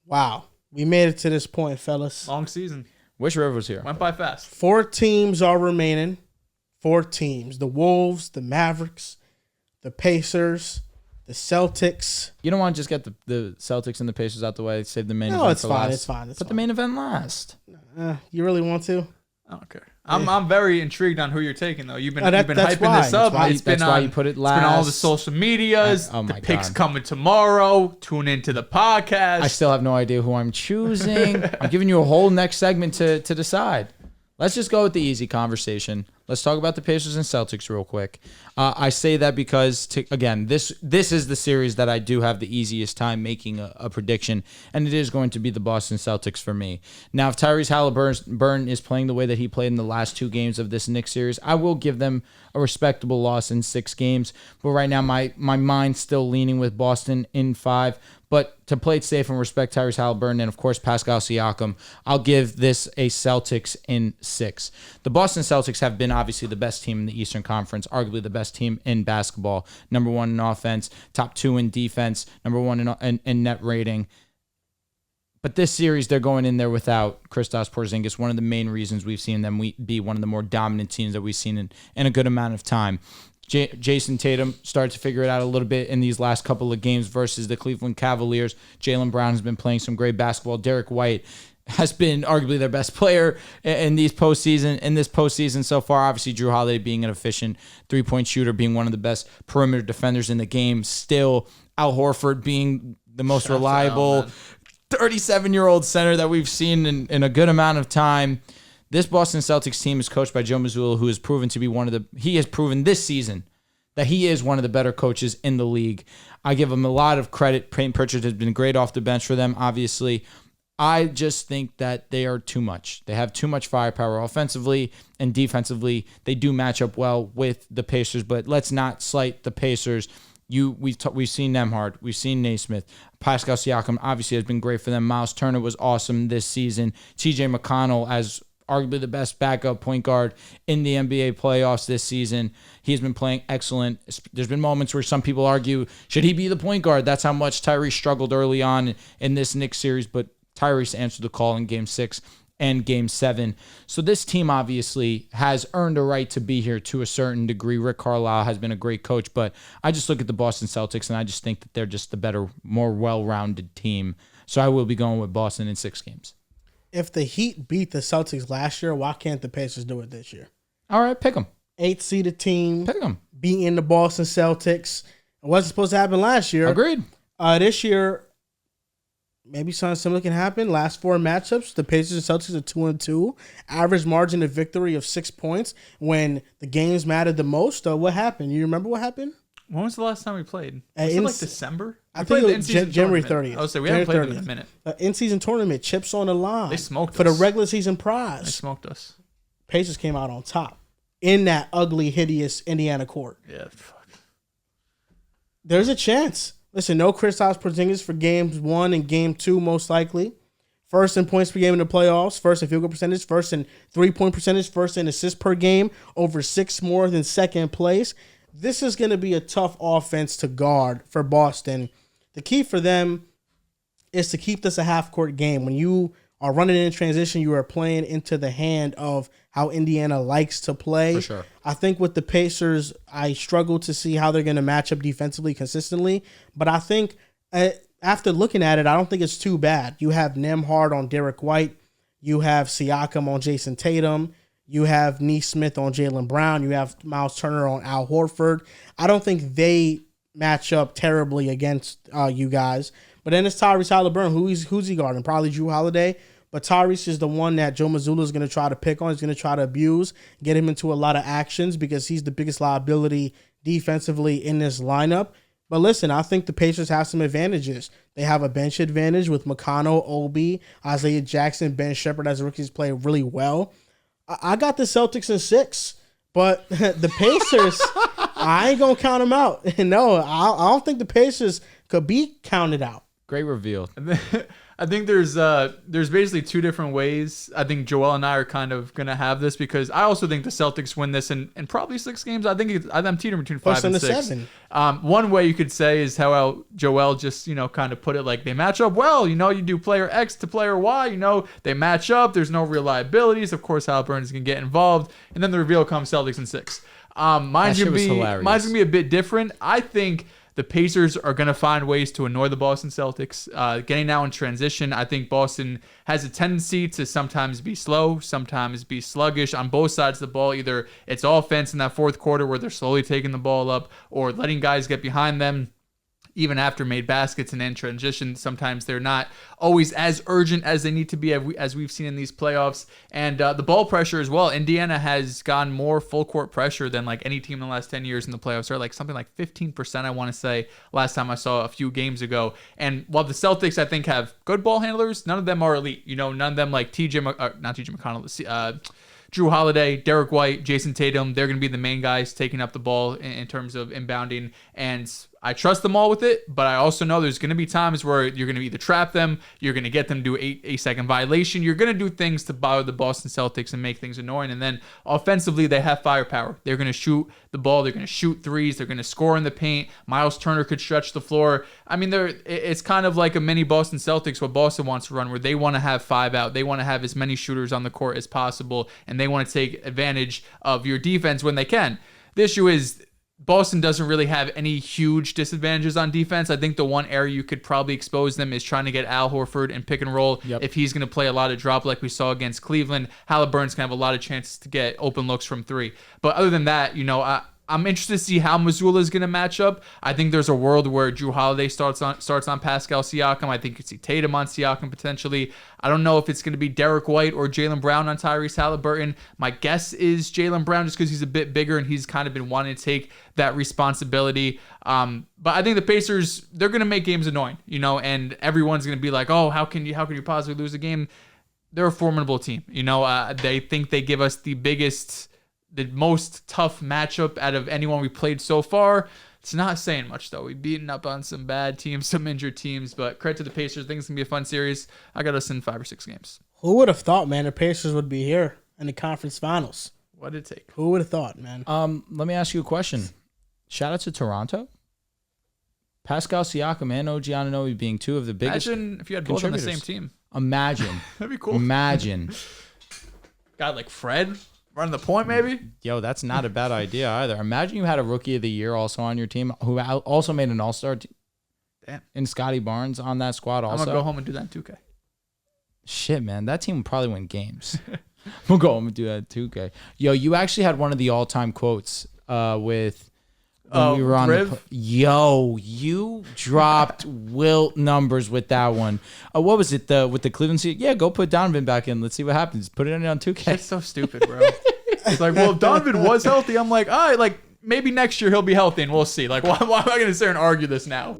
Wow. We made it to this point, fellas. Long season. Wish River was here. Went by fast. 4 teams are remaining. 4 teams. The Wolves, the Mavericks, the Pacers, the Celtics. You don't want to just get the Celtics and the Pacers out the way, save the main event. No, it's for fine. last. It's fine. Put the main event last. You really want to? I don't care. I'm very intrigued on who you're taking, though. You've been that's hyping why. this up. That's why you put it last. It's been all the social medias. Oh my the picks God. coming tomorrow. Tune into the podcast. I still have no idea who I'm choosing. I'm giving you a whole next segment to decide. Let's just go with the easy conversation. Let's talk about the Pacers and Celtics real quick. I say that because, again, this is the series that I do have the easiest time making a prediction, and it is going to be the Boston Celtics for me. Now, if Tyrese Halliburton is playing the way that he played in the last 2 games of this Knicks series, I will give them a respectable loss in 6 games. But right now, my mind's still leaning with Boston in 5. But to play it safe and respect Tyrese Halliburton and, of course, Pascal Siakam, I'll give this a Celtics in 6. The Boston Celtics have been obviously the best team in the Eastern Conference, arguably the best team in basketball, number 1 in offense, top 2 in defense, number 1 in net rating. But this series, they're going in there without Kristaps Porzingis, one of the main reasons we've seen them be one of the more dominant teams that we've seen in a good amount of time. Jason Tatum started to figure it out a little bit in these last couple of games versus the Cleveland Cavaliers. Jaylen Brown has been playing some great basketball. Derek White has been arguably their best player in this postseason so far. Obviously, Drew Holiday being an efficient 3-point shooter, being one of the best perimeter defenders in the game. Still, Al Horford being the most reliable 37-year-old center that we've seen in a good amount of time. This Boston Celtics team is coached by Joe Mazzulla, who has proven to be he has proven this season that he is one of the better coaches in the league. I give him a lot of credit. Payton Pritchard has been great off the bench for them, obviously. I just think that they are too much. They have too much firepower offensively and defensively. They do match up well with the Pacers, but let's not slight the Pacers. We've seen Nembhard, we've seen Naismith, Pascal Siakam obviously has been great for them. Miles Turner was awesome this season. TJ McConnell as arguably the best backup point guard in the NBA playoffs this season. He's been playing excellent. There's been moments where some people argue, should he be the point guard? That's how much Tyrese struggled early on in this Knicks series, but Tyrese answered the call in Game 6 and Game 7. So this team obviously has earned a right to be here to a certain degree. Rick Carlisle has been a great coach, but I just look at the Boston Celtics and I just think that they're just the better, more well-rounded team. So I will be going with Boston in 6 games. If the Heat beat the Celtics last year, why can't the Pacers do it this year? All right, pick them. 8-seeded team. Pick them. Beating the Boston Celtics. It wasn't supposed to happen last year. Agreed. This year, maybe something similar can happen. Last 4 matchups, the Pacers and Celtics are 2-2. Average margin of victory of 6 points. When the games mattered the most, what happened? You remember what happened? When was the last time we played? Was it like December? I think it was January 30th. I would say we haven't played them in a minute. In-season tournament, chips on the line. They smoked us. For the regular season prize. They smoked us. Pacers came out on top in that ugly, hideous Indiana court. Yeah, fuck. There's a chance. Listen, no Kristaps Porzingis for games 1 and game 2, most likely. First in points per game in the playoffs, first in field goal percentage, first in 3-point percentage, first in assists per game, over 6 more than second place. This is going to be a tough offense to guard for Boston. The key for them is to keep this a half-court game. When you are running in transition, you are playing into the hand of how Indiana likes to play. For sure. I think with the Pacers, I struggle to see how they're going to match up defensively consistently. But I think after looking at it, I don't think it's too bad. You have Nembhard on Derek White. You have Siakam on Jason Tatum. You have Naismith on Jaylen Brown. You have Miles Turner on Al Horford. I don't think they match up terribly against you guys. But then it's Tyrese Halliburton. Who's he guarding? Probably Drew Holiday. But Tyrese is the one that Joe Mazzulla is going to try to pick on. He's going to try to abuse, get him into a lot of actions because he's the biggest liability defensively in this lineup. But listen, I think the Pacers have some advantages. They have a bench advantage with McConnell, Obi, Isaiah Jackson, Ben Shepherd as rookies play really well. I got the Celtics in 6, but the Pacers, I ain't going to count them out. No, I don't think the Pacers could be counted out. Great reveal. I think there's basically two different ways. I think Joel and I are kind of gonna have this because I also think the Celtics win this in probably 6 games. I'm teetering between 5 and 6. 7. One way you could say is how Joel just kind of put it, like they match up well. You do player X to player Y. They match up. There's no real liabilities. Of course, Halliburton's gonna get involved, and then the reveal comes Celtics in 6. Mine's gonna be a bit different. I think the Pacers are going to find ways to annoy the Boston Celtics. Getting now in transition, I think Boston has a tendency to sometimes be slow, sometimes be sluggish on both sides of the ball. Either it's offense in that fourth quarter where they're slowly taking the ball up or letting guys get behind them. Even after made baskets and in transition, sometimes they're not always as urgent as they need to be, as we've seen in these playoffs. And the ball pressure as well. Indiana has gone more full court pressure than like any team in the last 10 years in the playoffs. They're like something like 15%, I want to say, last time I saw a few games ago. And while the Celtics, I think, have good ball handlers, none of them are elite. None of them like not TJ McConnell, Drew Holiday, Derek White, Jason Tatum. They're going to be the main guys taking up the ball in terms of inbounding. And I trust them all with it, but I also know there's going to be times where you're going to either trap them, you're going to get them to do a second violation, you're going to do things to bother the Boston Celtics and make things annoying. And then offensively, they have firepower. They're going to shoot the ball, they're going to shoot threes, they're going to score in the paint. Miles Turner could stretch the floor. I mean, it's kind of like a mini Boston Celtics, what Boston wants to run, where they want to have 5 out. They want to have as many shooters on the court as possible, and they want to take advantage of your defense when they can. The issue is Boston doesn't really have any huge disadvantages on defense. I think the one area you could probably expose them is trying to get Al Horford in pick and roll. Yep. If he's going to play a lot of drop like we saw against Cleveland, Halliburton's going to have a lot of chances to get open looks from 3. But other than that, I'm interested to see how Missoula is going to match up. I think there's a world where Drew Holiday starts on Pascal Siakam. I think you could see Tatum on Siakam potentially. I don't know if it's going to be Derek White or Jaylen Brown on Tyrese Halliburton. My guess is Jaylen Brown just because he's a bit bigger and he's kind of been wanting to take that responsibility. But I think the Pacers, they're going to make games annoying, and everyone's going to be like, oh, how can you possibly lose a game? They're a formidable team. They think they give us the most tough matchup out of anyone we played so far. It's not saying much, though. We've beaten up on some bad teams, some injured teams, but credit to the Pacers. I think it's going to be a fun series. I got us in 5 or 6 games. Who would have thought, man, the Pacers would be here in the conference finals? What did it take? Who would have thought, man? Let me ask you a question. Shout out to Toronto. Pascal Siakam and OG Anunoby being 2 of the biggest. Imagine if you had both on the same team. Imagine. That'd be cool. Imagine. Guy like Fred running the point, maybe? Yo, that's not a bad idea either. Imagine you had a Rookie of the Year also on your team who also made an All-Star team. Damn. And Scotty Barnes on that squad also. I'm going to go home and do that in 2K. Shit, man. That team would probably win games. We'll go home and do that in 2K. Yo, you actually had one of the all-time quotes with... When we were on you dropped Wilt numbers with that one. What was it? With the Cleveland Sea? Yeah, go put Donovan back in. Let's see what happens. Put it in on 2K. That's so stupid, bro. It's like, well, if Donovan was healthy, I'm like, all right, like maybe next year he'll be healthy and we'll see. Like, why am I going to sit and argue this now?